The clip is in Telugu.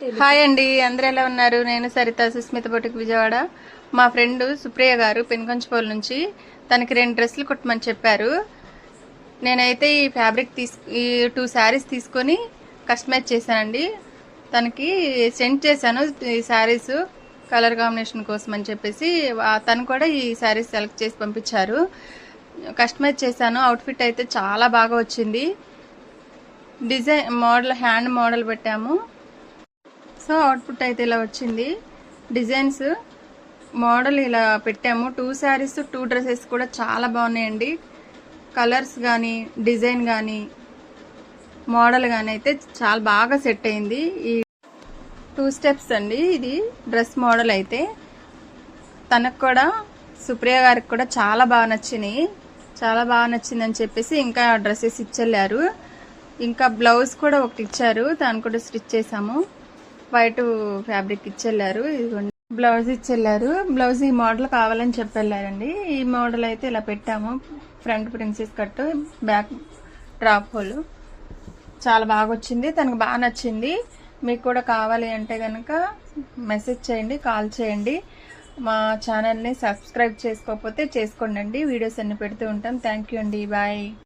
హాయ్ అండి, అందరూ ఎలా ఉన్నారు? నేను సరిత, సుస్మిత బొటిక్ విజయవాడ. మా ఫ్రెండ్ సుప్రియ గారు పెనుగంచిపోల్ నుంచి తనకి 2 డ్రెస్సులు కుట్టమని చెప్పారు. నేనైతే ఈ ఫ్యాబ్రిక్ ఈ 2 శారీస్ తీసుకొని కస్టమైజ్ చేశానండి. తనకి సెండ్ చేశాను ఈ శారీస్ కలర్ కాంబినేషన్ కోసం అని చెప్పేసి. తను కూడా ఈ శారీస్ సెలెక్ట్ చేసి పంపించారు. కస్టమైజ్ చేశాను. అవుట్ఫిట్ అయితే చాలా బాగా వచ్చింది. డిజైన్ మోడల్ హ్యాండ్ మోడల్ పెట్టాము. సో అవుట్పుట్ అయితే ఇలా వచ్చింది. డిజైన్స్ మోడల్ ఇలా పెట్టాము. 2 శారీస్ 2 డ్రెస్సెస్ కూడా చాలా బాగున్నాయండి. కలర్స్ కానీ డిజైన్ కానీ మోడల్ కానీ అయితే చాలా బాగా సెట్ అయింది. ఈ 2 స్టెప్స్ అండి. ఇది డ్రెస్ మోడల్ అయితే తనకు కూడా సుప్రియ గారికి కూడా చాలా బాగా నచ్చినాయి. చాలా బాగా నచ్చిందని చెప్పేసి ఇంకా డ్రెస్సెస్ ఇచ్చెళ్ళారు. ఇంకా బ్లౌజ్ కూడా ఒకటి ఇచ్చారు, దాన్ని కూడా స్టిచ్ చేసాము. వైట్ ఫ్యాబ్రిక్ ఇచ్చెళ్ళారు. ఇదిగోండి బ్లౌజ్ ఇచ్చెళ్ళారు. బ్లౌజ్ ఈ మోడల్ కావాలని చెప్పెళ్ళారండి. ఈ మోడల్ అయితే ఇలా పెట్టాము. Front princess cut, back drop hole. చాలా బాగా వచ్చింది. తనకు బాగా నచ్చింది. మీకు కూడా కావాలి అంటే కనుక మెసేజ్ చేయండి, కాల్ చేయండి. మా ఛానల్ని సబ్స్క్రైబ్ చేసుకోకపోతే చేసుకోండి. వీడియోస్ అన్ని పెడుతూ ఉంటాం. థ్యాంక్ యూ అండి. బాయ్.